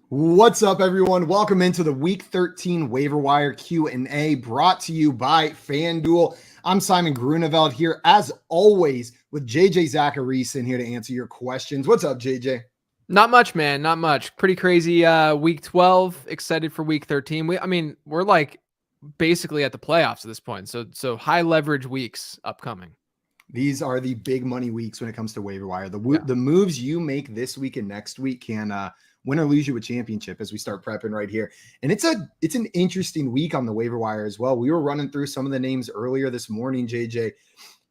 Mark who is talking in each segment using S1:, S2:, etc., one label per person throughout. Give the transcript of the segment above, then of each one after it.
S1: What's up, everyone? Welcome into the Week 13 Waiver Wire Q&A brought to you by FanDuel. I'm Simon Groeneveld here, as always, with JJ Zachariason here to answer your questions. What's up, JJ?
S2: Not much, man. Not much. Pretty crazy. Week 12. Excited for Week 13. We're like basically at the playoffs at this point. So high leverage weeks upcoming.
S1: These are the big money weeks when it comes to waiver wire. The moves you make this week and next week can win or lose you a championship as we start prepping right here. And it's an interesting week on the waiver wire as well. We were running through some of the names earlier this morning, JJ,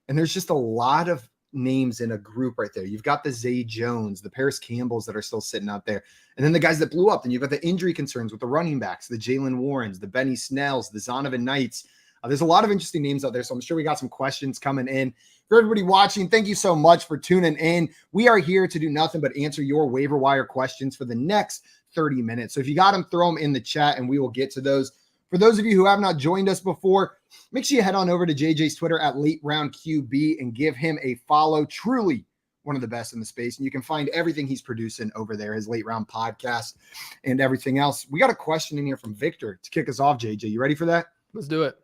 S1: and there's just a lot of names in a group right there. You've got the Zay Jones, the Paris Campbells that are still sitting out there. And then the guys that blew up. Then you've got the injury concerns with the running backs, the Jalen Warrens, the Benny Snells, the Zonovan Knights. There's a lot of interesting names out there, so I'm sure we got some questions coming in. For everybody watching, thank you so much for tuning in. We are here to do nothing but answer your waiver wire questions for the next 30 minutes. So if you got them, throw them in the chat, and we will get to those. For those of you who have not joined us before, make sure you head on over to JJ's Twitter at LateRoundQB and give him a follow. Truly one of the best in the space, and you can find everything he's producing over there, his Late Round podcast and everything else. We got a question in here from Victor to kick us off, JJ. You ready for that?
S2: Let's do it.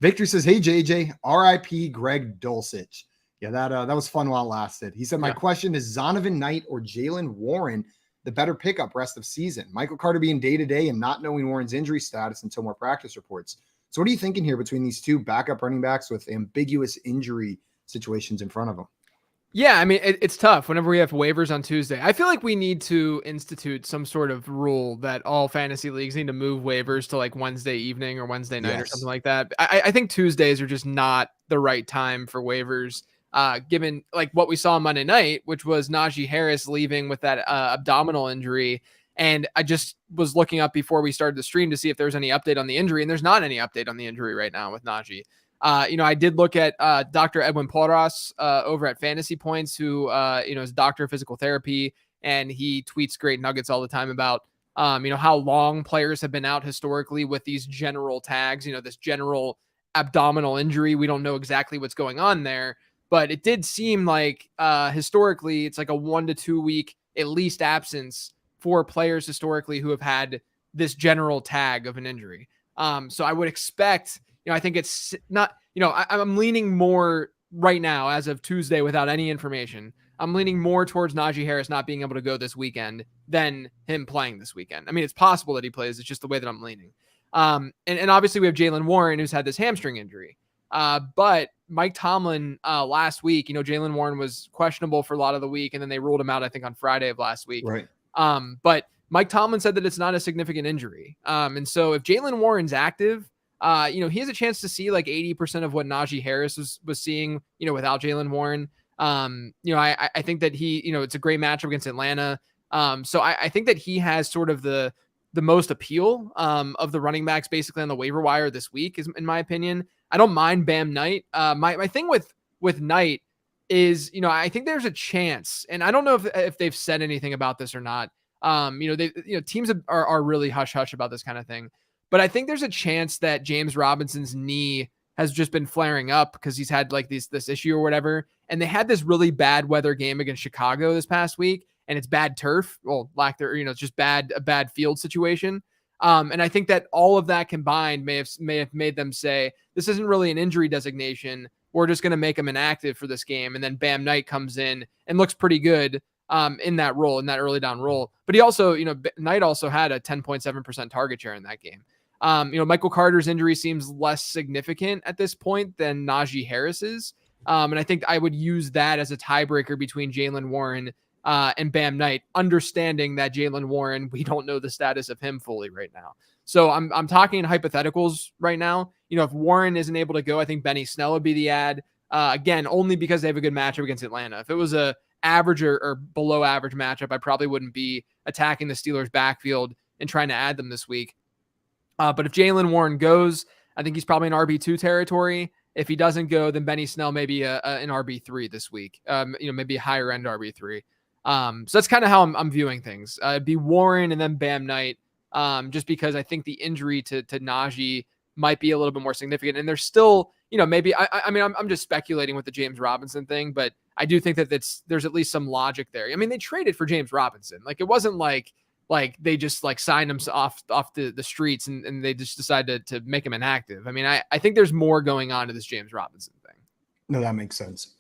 S1: Victor says, "Hey, JJ, RIP Greg Dulcich." Yeah, that was fun while it lasted. He said, "My question is Zonovan Knight or Jalen Warren the better pickup rest of season? Michael Carter being day-to-day and not knowing Warren's injury status until more practice reports. So what are you thinking here between these two backup running backs with ambiguous injury situations in front of them?"
S2: Yeah, I mean, it's tough whenever we have waivers on Tuesday. I feel like we need to institute some sort of rule that all fantasy leagues need to move waivers to like Wednesday evening or Wednesday night or something like that. I think Tuesdays are just not the right time for waivers, given like what we saw on Monday night, which was Najee Harris leaving with that abdominal injury. And I just was looking up before we started the stream to see if there's any update on the injury, and there's not any update on the injury right now with Najee. I did look at Dr. Edwin Porras over at Fantasy Points, who is a doctor of physical therapy, and he tweets great nuggets all the time about how long players have been out historically with these general tags, this general abdominal injury. We don't know exactly what's going on there, but it did seem like historically it's like a 1 to 2 week at least absence for players historically who have had this general tag of an injury. So I would expect. I think it's not, I'm leaning more right now as of Tuesday without any information. I'm leaning more towards Najee Harris not being able to go this weekend than him playing this weekend. I mean, it's possible that he plays. It's just the way that I'm leaning. And obviously we have Jalen Warren, who's had this hamstring injury. But Mike Tomlin last week, Jalen Warren was questionable for a lot of the week, and then they ruled him out, I think, on Friday of last week.
S1: Right.
S2: But Mike Tomlin said that it's not a significant injury. And so if Jalen Warren's active, he has a chance to see like 80% of what Najee Harris was seeing, without Jalen Warren. I think that he, it's a great matchup against Atlanta. So I think that he has sort of the most appeal of the running backs basically on the waiver wire this week, is in my opinion. I don't mind Bam Knight. My thing with Knight is, I think there's a chance, and I don't know if they've said anything about this or not. Teams are really hush hush about this kind of thing. But I think there's a chance that James Robinson's knee has just been flaring up because he's had like this issue or whatever. And they had this really bad weather game against Chicago this past week, and it's bad turf. Well, it's just a bad field situation. And I think that all of that combined may have made them say, this isn't really an injury designation. We're just going to make him inactive for this game. And then Bam Knight comes in and looks pretty good in that role, in that early down role. But he also, Knight also had a 10.7% target share in that game. Michael Carter's injury seems less significant at this point than Najee Harris's. And I think I would use that as a tiebreaker between Jalen Warren and Bam Knight, understanding that Jalen Warren, we don't know the status of him fully right now. So I'm talking in hypotheticals right now. If Warren isn't able to go, I think Benny Snell would be the ad. Again, only because they have a good matchup against Atlanta. If it was a average or below average matchup, I probably wouldn't be attacking the Steelers backfield and trying to add them this week. But if Jalen Warren goes, I think he's probably in RB2 territory. If he doesn't go, then Benny Snell may be an RB3 this week. Maybe a higher end RB3. So that's kind of how I'm viewing things. It'd be Warren and then Bam Knight, just because I think the injury to Najee might be a little bit more significant. And there's still, maybe I'm just speculating with the James Robinson thing, but I do think that there's at least some logic there. I mean, they traded for James Robinson. Like, it wasn't like like they just like signed him off the streets and they just decided to make him inactive. I mean, I think there's more going on to this James Robinson thing.
S1: No, that makes sense.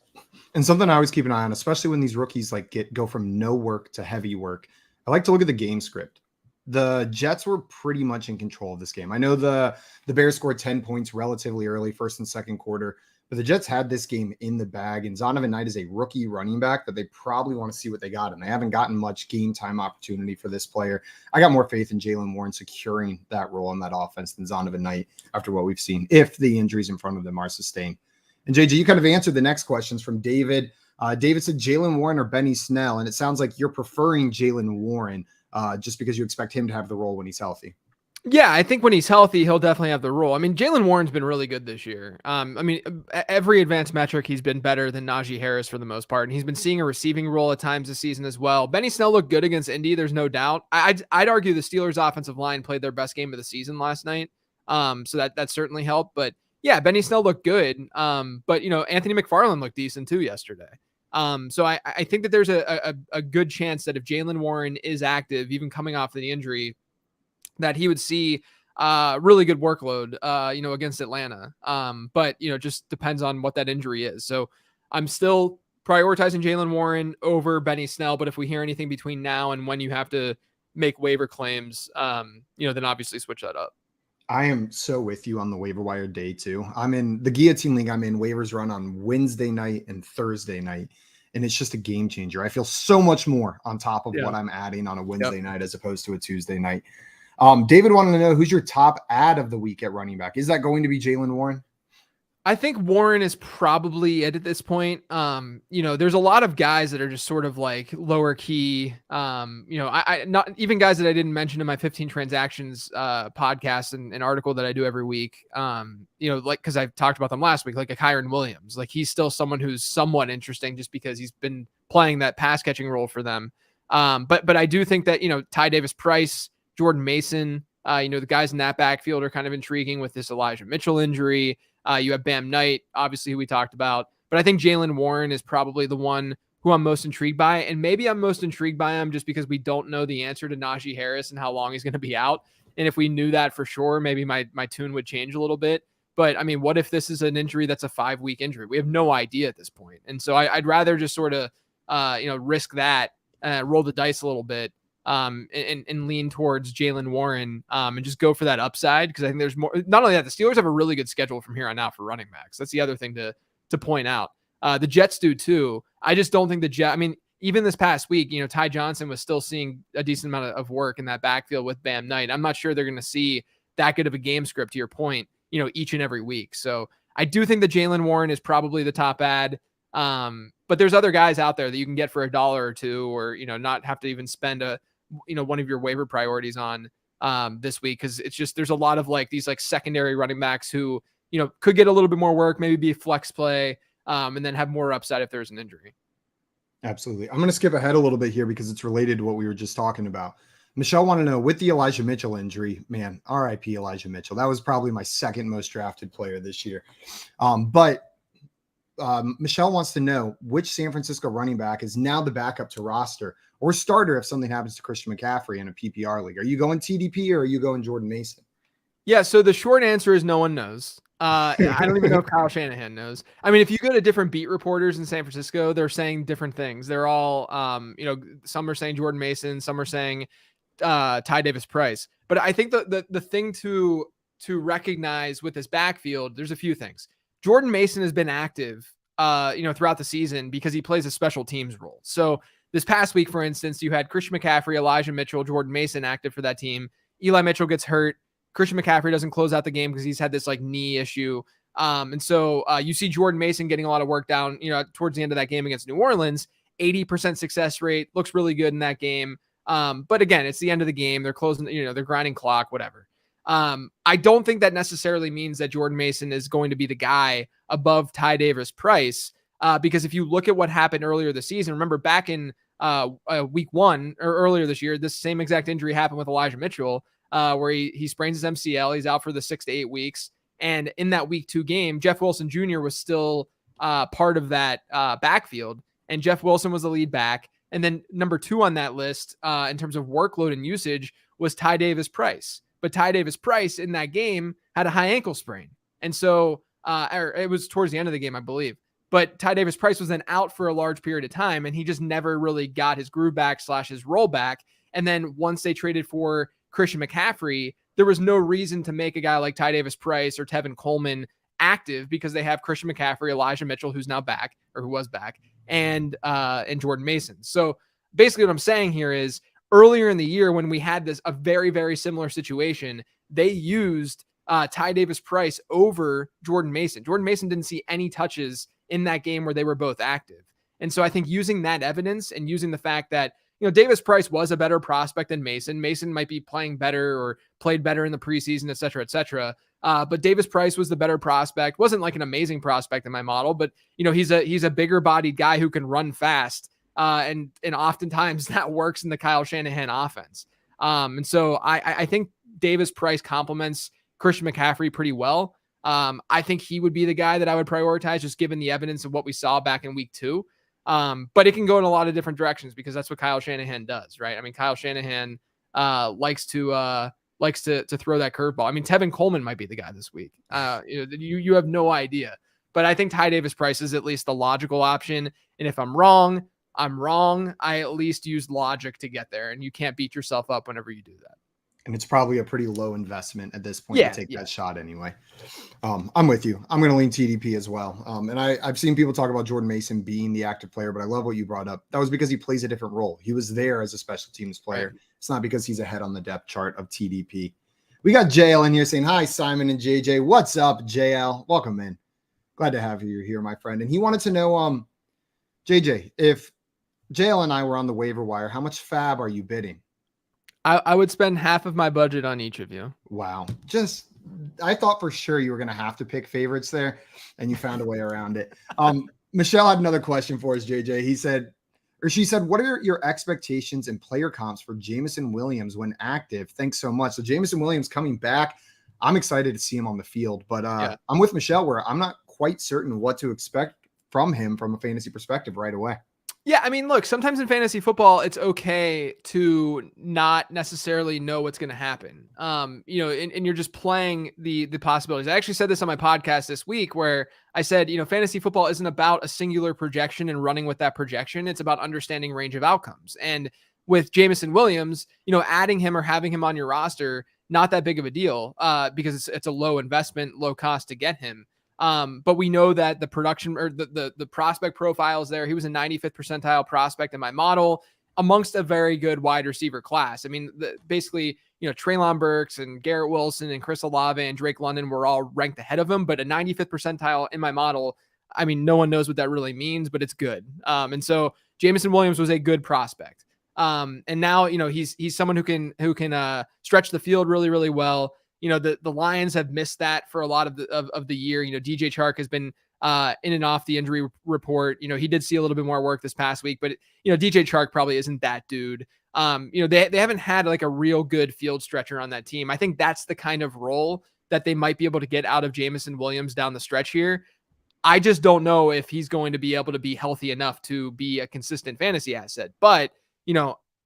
S1: And something I always keep an eye on, especially when these rookies like go from no work to heavy work. I like to look at the game script. The Jets were pretty much in control of this game. I know the Bears scored 10 points relatively early, first and second quarter, but the Jets had this game in the bag, and Zonovan Knight is a rookie running back that they probably want to see what they got, and they haven't gotten much game time opportunity for this player. I got more faith in Jaylen Warren securing that role in that offense than Zonovan Knight after what we've seen, if the injuries in front of them are sustained. And JJ, you kind of answered the next questions from David. David said Jaylen Warren or Benny Snell, and it sounds like you're preferring Jaylen Warren just because you expect him to have the role when he's healthy.
S2: Yeah, I think when he's healthy, he'll definitely have the role. I mean, Jaylen Warren's been really good this year. I mean, every advanced metric, he's been better than Najee Harris for the most part, and he's been seeing a receiving role at times this season as well. Benny Snell looked good against Indy, there's no doubt. I'd argue the Steelers' offensive line played their best game of the season last night, so that certainly helped. But yeah, Benny Snell looked good, but Anthony McFarland looked decent too yesterday. So I think that there's a good chance that if Jaylen Warren is active, even coming off the injury, that he would see really good workload, against Atlanta. But just depends on what that injury is. So I'm still prioritizing Jaylen Warren over Benny Snell. But if we hear anything between now and when you have to make waiver claims, then obviously switch that up.
S1: I am so with you on the waiver wire day too. I'm in the Guillotine League. I'm in. Waivers run on Wednesday night and Thursday night, and it's just a game changer. I feel so much more on top of what I'm adding on a Wednesday night as opposed to a Tuesday night. David wanted to know who's your top ad of the week at running back. Is that going to be Jaylen Warren?
S2: I think Warren is probably it at this point. There's a lot of guys that are just sort of like lower key. I not even guys that I didn't mention in my 15 transactions podcast and an article that I do every week. Because I've talked about them last week, like a Kyron Williams. Like he's still someone who's somewhat interesting just because he's been playing that pass catching role for them. But I do think that Ty Davis Price, Jordan Mason, the guys in that backfield are kind of intriguing with this Elijah Mitchell injury. You have Bam Knight, obviously, who we talked about. But I think Jaylen Warren is probably the one who I'm most intrigued by. And maybe I'm most intrigued by him just because we don't know the answer to Najee Harris and how long he's going to be out. And if we knew that for sure, maybe my tune would change a little bit. But, I mean, what if this is an injury that's a 5-week injury? We have no idea at this point. And so I'd rather just sort of, risk that, roll the dice a little bit. And lean towards Jaylen Warren and just go for that upside because I think there's more. Not only that, the Steelers have a really good schedule from here on out for running backs. That's the other thing to point out. The Jets do too. I just don't think the Jets. I mean, even this past week, Ty Johnson was still seeing a decent amount of work in that backfield with Bam Knight. I'm not sure they're going to see that good of a game script, to your point, each and every week. So I do think that Jaylen Warren is probably the top ad. But there's other guys out there that you can get for $1 or $2, or not have to even spend one of your waiver priorities on this week, because it's just there's a lot of like these like secondary running backs who could get a little bit more work, maybe be a flex play, and then have more upside if there's an injury.
S1: Absolutely. I'm going to skip ahead a little bit here because it's related to what we were just talking about. Michelle wanted to know, with the Elijah Mitchell injury, man, RIP Elijah Mitchell. That was probably my second most drafted player this year. But Michelle wants to know which San Francisco running back is now the backup to roster or starter if something happens to Christian McCaffrey in a PPR league. Are you going TDP or are you going Jordan Mason?
S2: Yeah, so the short answer is no one knows. I don't even know if Kyle Shanahan knows. I mean, if you go to different beat reporters in San Francisco, they're saying different things. They're all, some are saying Jordan Mason, some are saying Ty Davis Price. But I think the thing to recognize with this backfield, there's a few things. Jordan Mason has been active, throughout the season because he plays a special teams role. So this past week, for instance, you had Christian McCaffrey, Elijah Mitchell, Jordan Mason active for that team. Eli Mitchell gets hurt. Christian McCaffrey doesn't close out the game because he's had this like knee issue. And so you see Jordan Mason getting a lot of work down, towards the end of that game against New Orleans. 80% success rate, looks really good in that game. But again, it's the end of the game. They're closing, they're grinding clock, whatever. I don't think that necessarily means that Jordan Mason is going to be the guy above Ty Davis Price, because if you look at what happened earlier this season, remember back in week 1 or earlier this year, this same exact injury happened with Elijah Mitchell, where he sprains his MCL. He's out for the 6 to 8 weeks. And in that week 2 game, Jeff Wilson Jr. was still part of that backfield. And Jeff Wilson was the lead back. And then number 2 on that list in terms of workload and usage was Ty Davis Price. But Ty Davis Price in that game had a high ankle sprain. And so or it was towards the end of the game, I believe. But Ty Davis Price was then out for a large period of time, and he just never really got his groove back / his roll back. And then once they traded for Christian McCaffrey, there was no reason to make a guy like Ty Davis Price or Tevin Coleman active because they have Christian McCaffrey, Elijah Mitchell, who's now back or who was back, and Jordan Mason. So basically what I'm saying here is earlier in the year when we had a very, very similar situation, they used Ty Davis Price over Jordan Mason. Jordan Mason didn't see any touches in that game where they were both active. And so I think using that evidence and using the fact that, Davis Price was a better prospect than Mason. Mason might be playing better or played better in the preseason, et cetera, et cetera. But Davis Price was the better prospect. Wasn't like an amazing prospect in my model, but he's a bigger bodied guy who can run fast. And oftentimes that works in the Kyle Shanahan offense. And so I think Davis Price complements Christian McCaffrey pretty well. I think he would be the guy that I would prioritize just given the evidence of what we saw back in week 2. But it can go in a lot of different directions because that's what Kyle Shanahan does, right? I mean, Kyle Shanahan likes to throw that curveball. I mean, Tevin Coleman might be the guy this week. You have no idea. But I think Ty Davis Price is at least the logical option. And if I'm wrong, I'm wrong. I at least used logic to get there, and you can't beat yourself up whenever you do that.
S1: And it's probably a pretty low investment at this point to take that shot anyway. I'm with you. I'm going to lean TDP as well. And I've seen people talk about Jordan Mason being the active player, but I love what you brought up. That was because he plays a different role. He was there as a special teams player. Right. It's not because he's ahead on the depth chart of TDP. We got JL in here saying, hi, Simon and JJ. What's up, JL? Welcome in. Glad to have you here, my friend. And he wanted to know, JJ, if JL and I were on the waiver wire, how much fab are you bidding?
S2: I would spend half of my budget on each of you.
S1: Wow. I thought for sure you were going to have to pick favorites there, and you found a way around it. Michelle had another question for us, JJ. She said, what are your expectations and player comps for Jameson Williams when active? Thanks so much. So Jameson Williams coming back. I'm excited to see him on the field, but I'm with Michelle where I'm not quite certain what to expect from him from a fantasy perspective right away.
S2: Yeah, I mean, look, sometimes in fantasy football, it's okay to not necessarily know what's going to happen. And you're just playing the possibilities. I actually said this on my podcast this week where I said, fantasy football isn't about a singular projection and running with that projection. It's about understanding range of outcomes. And with Jameson Williams, adding him or having him on your roster, not that big of a deal because it's a low investment, low cost to get him. But we know that the production or the prospect profile is there. He was a 95th percentile prospect in my model amongst a very good wide receiver class. I mean, basically, Treylon Burks and Garrett Wilson and Chris Olave and Drake London were all ranked ahead of him, but a 95th percentile in my model. I mean, no one knows what that really means, but it's good. And so Jameson Williams was a good prospect. And now, he's someone who can stretch the field really, really well. The Lions have missed that for a lot of the year. DJ Chark has been in and off the injury report. He did see a little bit more work this past week, but DJ Chark probably isn't that dude. They haven't had like a real good field stretcher on that team. I think that's the kind of role that they might be able to get out of Jameson Williams down the stretch here. I just don't know if he's going to be able to be healthy enough to be a consistent fantasy asset. But,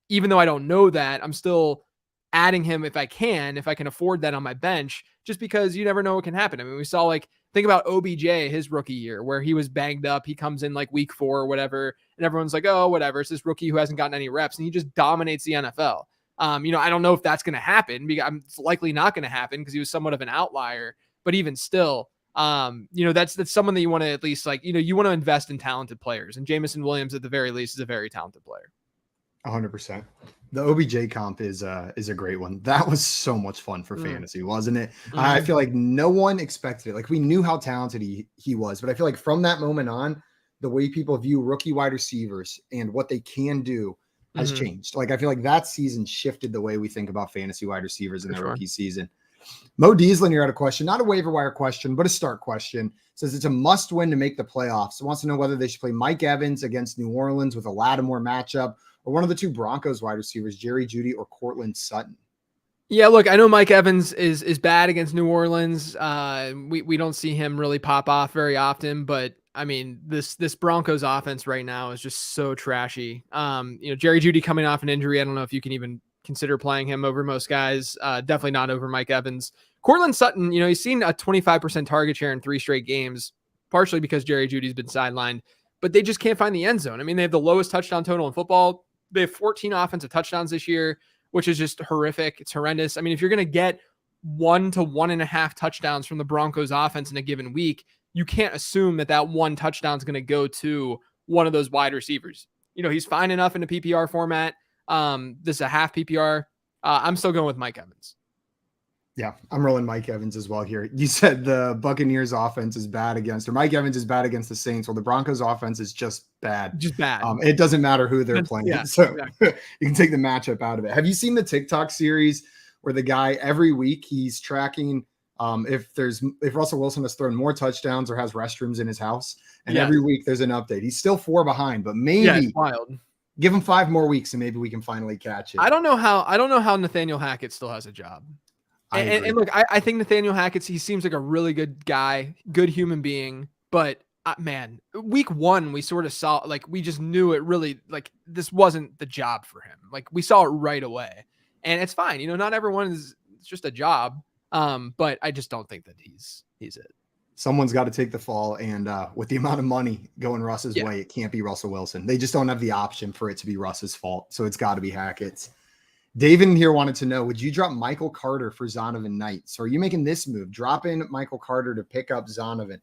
S2: even though I don't know that, I'm still adding him if I can afford that on my bench, just because you never know what can happen. I mean, we saw think about OBJ, his rookie year, where he was banged up. He comes in week 4 or whatever, and everyone's like, oh, whatever. It's this rookie who hasn't gotten any reps, and he just dominates the NFL. I don't know if that's going to happen. It's likely not going to happen because he was somewhat of an outlier, but even still, that's someone that you want to at least you want to invest in talented players, and Jameson Williams at the very least is a very talented player.
S1: 100%. The OBJ comp is a great one. That was so much fun for fantasy, wasn't it? Mm-hmm. I feel like no one expected it. We knew how talented he was, but I feel like from that moment on, the way people view rookie wide receivers and what they can do has changed. I feel like that season shifted the way we think about fantasy wide receivers in their rookie season. Mo Dieslin here had a question, not a waiver wire question, but a start question. Says it's a must win to make the playoffs. Wants to know whether they should play Mike Evans against New Orleans with a Lattimore matchup, or one of the two Broncos wide receivers, Jerry Jeudy or Cortland Sutton.
S2: Yeah, look, I know Mike Evans is bad against New Orleans. We don't see him really pop off very often, but I mean, this Broncos offense right now is just so trashy. Jerry Jeudy coming off an injury. I don't know if you can even consider playing him over most guys. Definitely not over Mike Evans. Cortland Sutton, he's seen a 25% target share in 3 straight games, partially because Jerry Jeudy's been sidelined, but they just can't find the end zone. I mean, they have the lowest touchdown total in football. They have 14 offensive touchdowns this year, which is just horrific. It's horrendous. I mean, if you're going to get 1 to 1.5 touchdowns from the Broncos offense in a given week, you can't assume that one touchdown is going to go to one of those wide receivers. He's fine enough in a PPR format. This is a half PPR. I'm still going with Mike Evans.
S1: Yeah, I'm rolling Mike Evans as well here. You said the Buccaneers offense is bad against, or Mike Evans is bad against the Saints. Well, the Broncos offense is just bad.
S2: Just bad.
S1: It doesn't matter who they're playing.
S2: Yeah,
S1: so
S2: exactly.
S1: You can take the matchup out of it. Have you seen the TikTok series where the guy every week he's tracking if Russell Wilson has thrown more touchdowns or has restrooms in his house, and every week there's an update. He's still 4 behind, but maybe
S2: it's wild.
S1: Give him 5 more weeks and maybe we can finally catch it.
S2: I don't know how Nathaniel Hackett still has a job. And look, I think Nathaniel Hackett, he seems like a really good guy, good human being, but man, week 1, we sort of saw, like, we just knew it really, like, this wasn't the job for him. Like, we saw it right away, and it's fine. Not everyone it's just a job. But I just don't think that he's it.
S1: Someone's got to take the fall, and with the amount of money going Russ's way, it can't be Russell Wilson. They just don't have the option for it to be Russ's fault, so it's got to be Hackett's. David in here wanted to know, would you drop Michael Carter for Zonovan Knight? So are you making this move? Drop in Michael Carter to pick up Zonovan.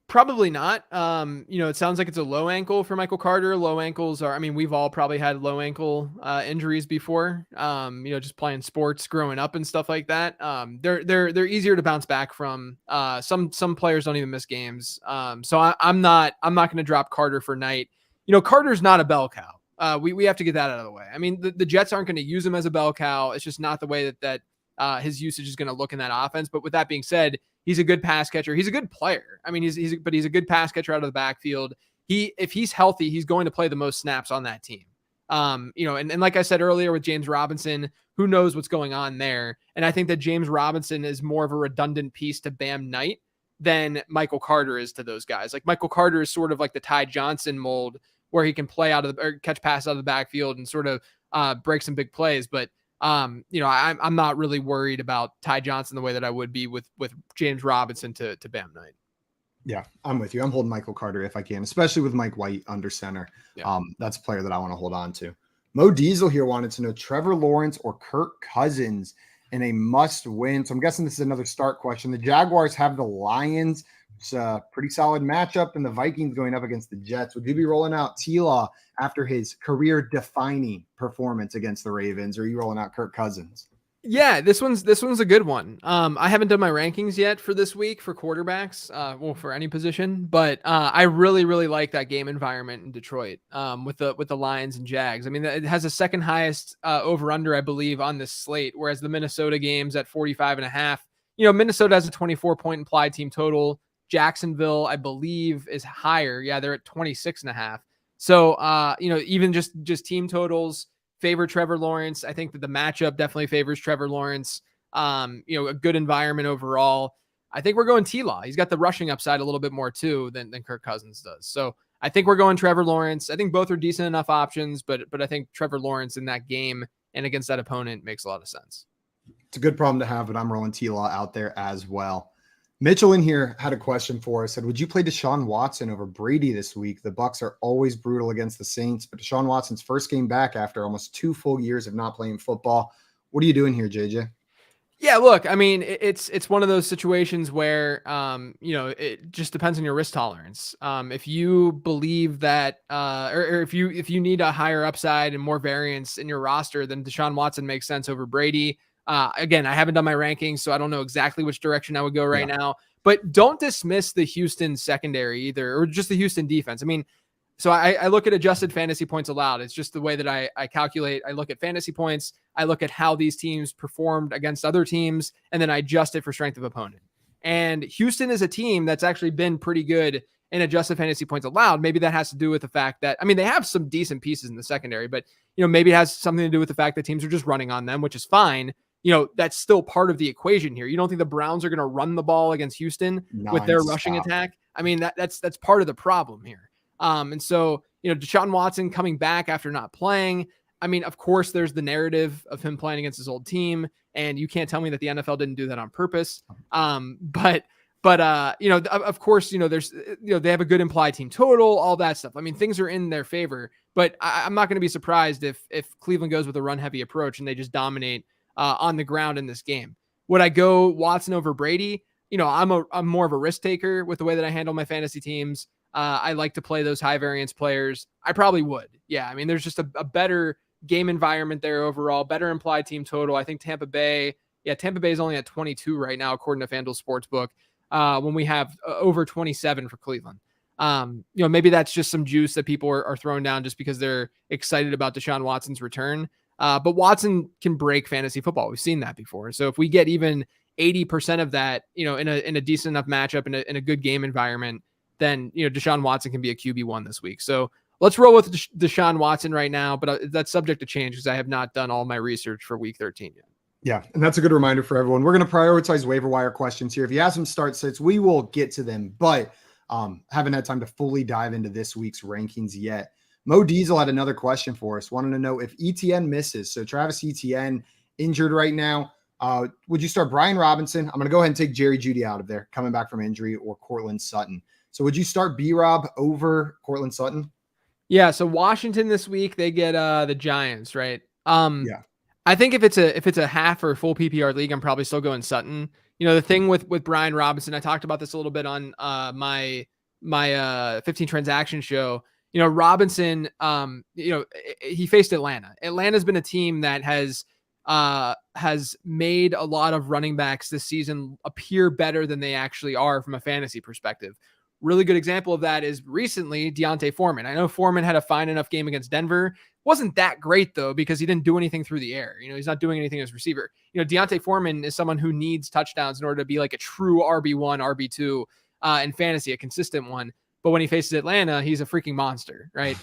S2: Probably not. It sounds like it's a low ankle for Michael Carter. Low ankles are, I mean, we've all probably had low ankle injuries before, just playing sports growing up and stuff like that. They're easier to bounce back from. Some players don't even miss games. So I'm not going to drop Carter for Knight. Carter's not a bell cow. We have to get that out of the way. I mean, the Jets aren't going to use him as a bell cow. It's just not the way that his usage is going to look in that offense. But with that being said, he's a good pass catcher. He's a good player. I mean, he's a good pass catcher out of the backfield. If he's healthy, he's going to play the most snaps on that team. And like I said earlier with James Robinson, who knows what's going on there? And I think that James Robinson is more of a redundant piece to Bam Knight than Michael Carter is to those guys. Like, Michael Carter is sort of like the Ty Johnson mold, where he can play or catch pass out of the backfield and sort of break some big plays. But I'm not really worried about Ty Johnson the way that I would be with James Robinson to Bam Knight.
S1: Yeah, I'm with you. I'm holding Michael Carter if I can, especially with Mike White under center. Yeah. That's a player that I want to hold on to. Mo Diesel here wanted to know Trevor Lawrence or Kirk Cousins in a must win. So I'm guessing this is another start question. The Jaguars have the Lions. It's a pretty solid matchup, and the Vikings going up against the Jets. Would you be rolling out T-Law after his career-defining performance against the Ravens, or are you rolling out Kirk Cousins?
S2: Yeah, this one's a good one. I haven't done my rankings yet for this week for quarterbacks, for any position, but I really, really like that game environment in Detroit with the Lions and Jags. I mean, it has the second highest over-under, I believe, on this slate, whereas the Minnesota game's at 45.5. Minnesota has a 24-point implied team total. Jacksonville, I believe, is higher. Yeah, they're at 26.5. So, even just team totals favor Trevor Lawrence. I think that the matchup definitely favors Trevor Lawrence. A good environment overall. I think we're going T-Law. He's got the rushing upside a little bit more too than Kirk Cousins does. So I think we're going Trevor Lawrence. I think both are decent enough options, but I think Trevor Lawrence in that game and against that opponent makes a lot of sense.
S1: It's a good problem to have, but I'm rolling T-Law out there as well. Mitchell in here had a question for us. Said, would you play Deshaun Watson over Brady this week? The Bucs are always brutal against the Saints, but Deshaun Watson's first game back after almost 2 full years of not playing football. What are you doing here, JJ?
S2: Yeah, look, I mean, it's one of those situations where, it just depends on your risk tolerance. If you believe that, or if you need a higher upside and more variance in your roster, then Deshaun Watson makes sense over Brady. Again, I haven't done my rankings, so I don't know exactly which direction I would go right now, but don't dismiss the Houston secondary either, or just the Houston defense. I mean, so I look at adjusted fantasy points allowed. It's just the way that I calculate. I look at fantasy points. I look at how these teams performed against other teams, and then I adjust it for strength of opponent. And Houston is a team that's actually been pretty good in adjusted fantasy points allowed. Maybe that has to do with the fact that, I mean, they have some decent pieces in the secondary, but, maybe it has something to do with the fact that teams are just running on them, which is fine. That's still part of the equation here. You don't think the Browns are going to run the ball against Houston with their rushing attack? I mean, that's part of the problem here. And so, Deshaun Watson coming back after not playing. I mean, of course, there's the narrative of him playing against his old team, and you can't tell me that the NFL didn't do that on purpose. But of course, there's, they have a good implied team total, all that stuff. I mean, things are in their favor, but I'm not going to be surprised if Cleveland goes with a run heavy approach and they just dominate on the ground in this game. Would I go Watson over Brady? I'm more of a risk taker with the way that I handle my fantasy teams. I like to play those high variance players. I probably would. Yeah. I mean, there's just a better game environment there overall, better implied team total. I think Tampa Bay is only at 22 right now, according to FanDuel Sportsbook, when we have over 27 for Cleveland. Maybe that's just some juice that people are throwing down just because they're excited about Deshaun Watson's return. But Watson can break fantasy football. We've seen that before. So if we get even 80% of that, in a decent enough matchup in a good game environment, then, Deshaun Watson can be a QB1 this week. So let's roll with Deshaun Watson right now, but that's subject to change because I have not done all my research for week 13 yet.
S1: Yeah, and that's a good reminder for everyone. We're going to prioritize waiver wire questions here. If you have some start sits, we will get to them, but haven't had time to fully dive into this week's rankings yet. Mo Diesel had another question for us. Wanted to know if ETN misses. So Travis Etienne injured right now. Would you start Brian Robinson? I'm going to go ahead and take Jerry Jeudy out of there, coming back from injury, or Cortland Sutton. So would you start B-Rob over Cortland Sutton?
S2: Yeah. So Washington this week, they get the Giants, right?
S1: Yeah.
S2: I think if it's a half or full PPR league, I'm probably still going Sutton. The thing with Brian Robinson, I talked about this a little bit on my 15 transaction show. Robinson, he faced Atlanta. Atlanta's been a team that has made a lot of running backs this season appear better than they actually are from a fantasy perspective. Really good example of that is recently Deontay Foreman. I know Foreman had a fine enough game against Denver. Wasn't that great though, because he didn't do anything through the air. He's not doing anything as receiver. Deontay Foreman is someone who needs touchdowns in order to be like a true RB1, RB2 in fantasy, a consistent one. But when he faces Atlanta, he's a freaking monster, right?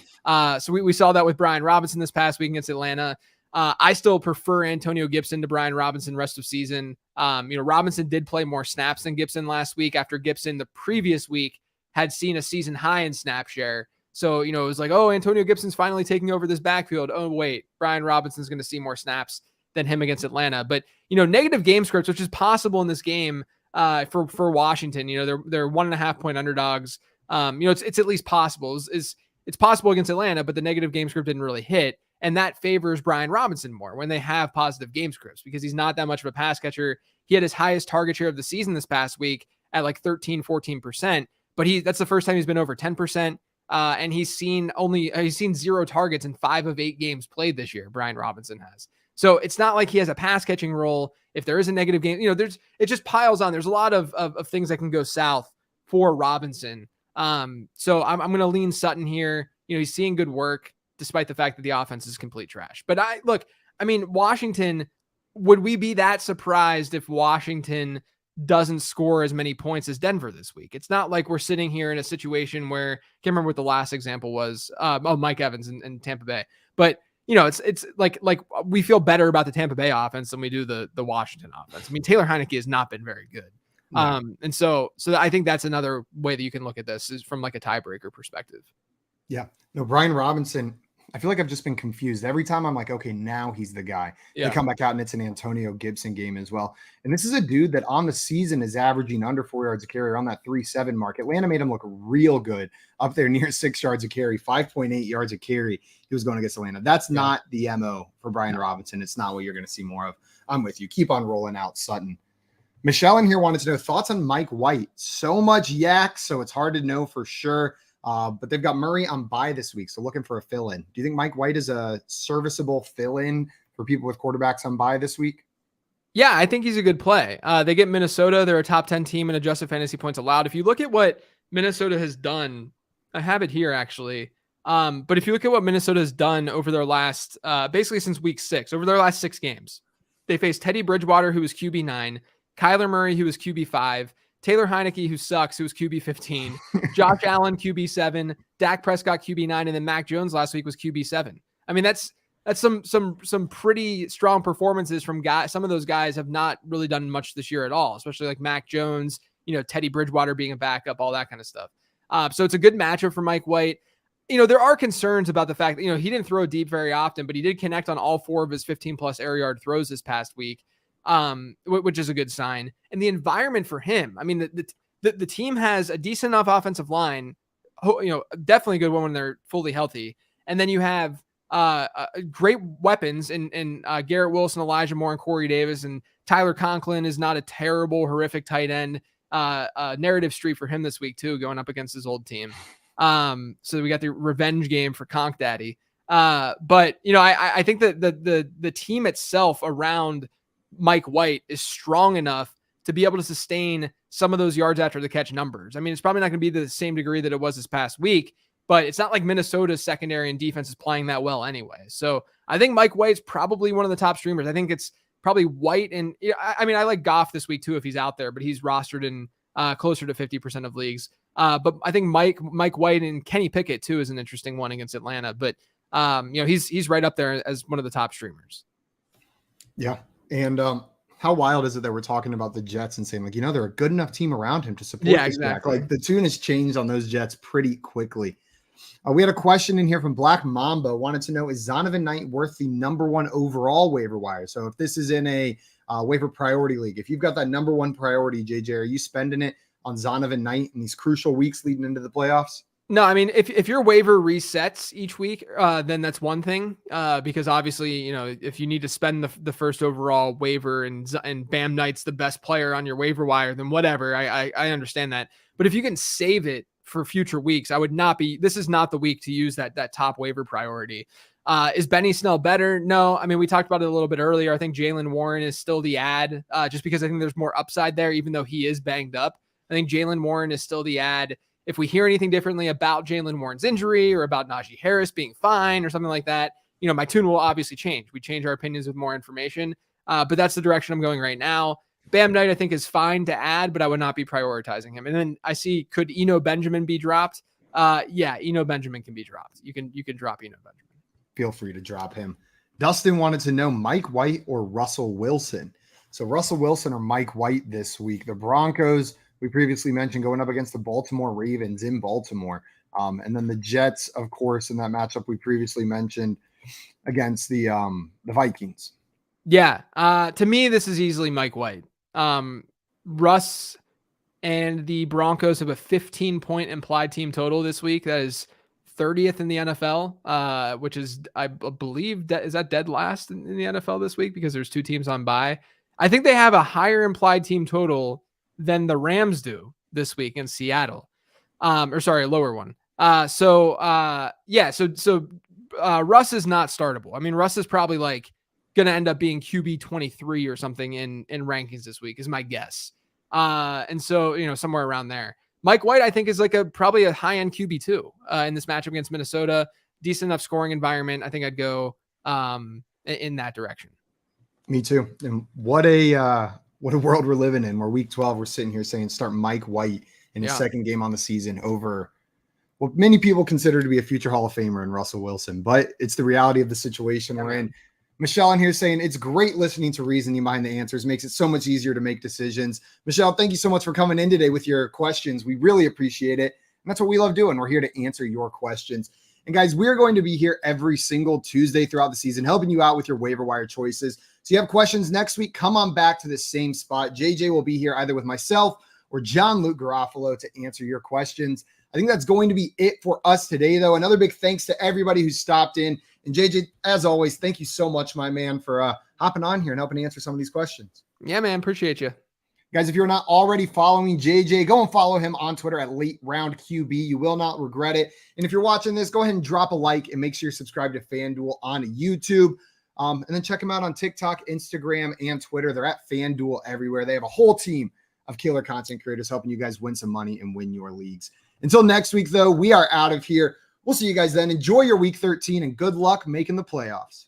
S2: So we saw that with Brian Robinson this past week against Atlanta. I still prefer Antonio Gibson to Brian Robinson rest of season. Robinson did play more snaps than Gibson last week after Gibson the previous week had seen a season high in snap share. So, it was like, oh, Antonio Gibson's finally taking over this backfield. Oh, wait, Brian Robinson's going to see more snaps than him against Atlanta. But, negative game scripts, which is possible in this game for Washington. They're 1.5 point underdogs. It's at least possible. It's possible against Atlanta, but the negative game script didn't really hit. And that favors Brian Robinson more when they have positive game scripts because he's not that much of a pass catcher. He had his highest target share of the season this past week at like 14%, but that's the first time he's been over 10%. And he's seen 0 targets in 5 of 8 games played this year. Brian Robinson has. So it's not like he has a pass catching role. If there is a negative game, it just piles on. There's a lot of things that can go south for Robinson. So I'm going to lean Sutton here. He's seeing good work despite the fact that the offense is complete trash. But Washington, would we be that surprised if Washington doesn't score as many points as Denver this week? It's not like we're sitting here in a situation where, I can't remember what the last example was. Mike Evans in Tampa Bay. But it's like we feel better about the Tampa Bay offense than we do the Washington offense. I mean, Taylor Heineke has not been very good. No. And so I think that's another way that you can look at this is from like a tiebreaker perspective.
S1: Yeah. No, Brian Robinson, I feel like I've just been confused. Every time I'm like, okay, now he's the guy. Yeah. They come back out and it's an Antonio Gibson game as well. And this is a dude that on the season is averaging under 4 yards a carry, around that 3.7 mark. Atlanta made him look real good up there near 6 yards a carry, 5.8 yards a carry. He was going against Atlanta. That's not the MO for Brian Robinson. It's not what you're going to see more of. I'm with you. Keep on rolling out, Sutton. Michelle in here wanted to know thoughts on Mike White. So much yak, so it's hard to know for sure. But they've got Murray on bye this week, so looking for a fill-in. Do you think Mike White is a serviceable fill-in for people with quarterbacks on bye this week?
S2: Yeah, I think he's a good play. They get Minnesota. They're a top 10 team in adjusted fantasy points allowed. If you look at what Minnesota has done, I have it here actually. But if you look at what Minnesota has done over their last, basically since week 6, over their last 6 games, they faced Teddy Bridgewater, who was QB9, Kyler Murray, who was QB5, Taylor Heineke, who sucks, who was QB 15, Josh Allen, QB 7, Dak Prescott, QB 9, and then Mac Jones last week was QB 7. I mean, that's some pretty strong performances from guys. Some of those guys have not really done much this year at all, especially like Mac Jones. Teddy Bridgewater being a backup, all that kind of stuff. So it's a good matchup for Mike White. There are concerns about the fact that, he didn't throw deep very often, but he did connect on all 4 of his 15+ air yard throws this past week, which is a good sign. And the environment for him, I mean, the team has a decent enough offensive line, definitely a good one when they're fully healthy. And then you have great weapons in Garrett Wilson, Elijah Moore, and Corey Davis, and Tyler Conklin is not a terrible, horrific tight end. Narrative street for him this week too, going up against his old team. So we got the revenge game for Conk Daddy. But I think that the team itself around Mike White is strong enough to be able to sustain some of those yards after the catch numbers. I mean, it's probably not going to be the same degree that it was this past week, but it's not like Minnesota's secondary and defense is playing that well anyway. So I think Mike White's probably one of the top streamers. I think it's probably White. And I mean, I like Goff this week too, if he's out there, but he's rostered in closer to 50% of leagues. But I think Mike White and Kenny Pickett too is an interesting one against Atlanta. But he's right up there as one of the top streamers.
S1: Yeah. And how wild is it that we're talking about the Jets and saying, like, they're a good enough team around him to support this
S2: exactly.
S1: back. Like, the tune has changed on those Jets pretty quickly. We had a question in here from Black Mamba, wanted to know, is Zonovan Knight worth the number 1 overall waiver wire? So if this is in a waiver priority league, if you've got that number 1 priority, JJ, are you spending it on Zonovan Knight in these crucial weeks leading into the playoffs?
S2: No, I mean, if your waiver resets each week, then that's one thing. Because obviously, if you need to spend the first overall waiver and Bam Knight's the best player on your waiver wire, then whatever. I understand that. But if you can save it for future weeks, this is not the week to use that top waiver priority. Is Benny Snell better? No. I mean, we talked about it a little bit earlier. I think Jaylen Warren is still the ad, just because I think there's more upside there, even though he is banged up. I think Jaylen Warren is still the ad. If we hear anything differently about Jaylen Warren's injury or about Najee Harris being fine or something like that, my tune will obviously change. We change our opinions with more information, but that's the direction I'm going right now. Bam Knight, I think, is fine to add, but I would not be prioritizing him. And then I see, could Eno Benjamin be dropped? Yeah, Eno Benjamin can be dropped. You can drop Eno Benjamin.
S1: Feel free to drop him. Dustin wanted to know Mike White or Russell Wilson. So Russell Wilson or Mike White this week. The Broncos, we previously mentioned, going up against the Baltimore Ravens in Baltimore. And then the Jets, of course, in that matchup we previously mentioned against the Vikings.
S2: Yeah. To me, this is easily Mike White. Russ and the Broncos have a 15-point implied team total this week. That is 30th in the NFL, which is, I believe, is that dead last in the NFL this week because there's 2 teams on bye. I think they have a higher implied team total than the Rams do this week in Seattle. A lower one. So Russ is not startable. I mean, Russ is probably like going to end up being QB 23 or something in rankings this week is my guess. And so, somewhere around there. Mike White, I think, is like probably a high-end QB too in this matchup against Minnesota. Decent enough scoring environment. I think I'd go in that direction.
S1: Me too. And what a world we're living in, where week 12, we're sitting here saying start Mike White in his second game on the season over what many people consider to be a future Hall of Famer in Russell Wilson. But it's the reality of the situation we're in. Michelle in here saying, it's great listening to reasoning behind the answers. Makes it so much easier to make decisions. Michelle, thank you so much for coming in today with your questions. We really appreciate it. And that's what we love doing. We're here to answer your questions. And guys, we're going to be here every single Tuesday throughout the season, helping you out with your waiver wire choices. So you have questions next week, come on back to the same spot. JJ will be here either with myself or John Luke Garofalo to answer your questions. I think that's going to be it for us today, though. Another big thanks to everybody who stopped in. And JJ, as always, thank you so much, my man, for hopping on here and helping answer some of these questions.
S2: Yeah, man. Appreciate you.
S1: Guys, if you're not already following JJ, go and follow him on Twitter at Late Round QB. You will not regret it. And if you're watching this, go ahead and drop a like and make sure you're subscribed to FanDuel on YouTube. And then check them out on TikTok, Instagram, and Twitter. They're at FanDuel everywhere. They have a whole team of killer content creators helping you guys win some money and win your leagues. Until next week, though, we are out of here. We'll see you guys then. Enjoy your week 13 and good luck making the playoffs.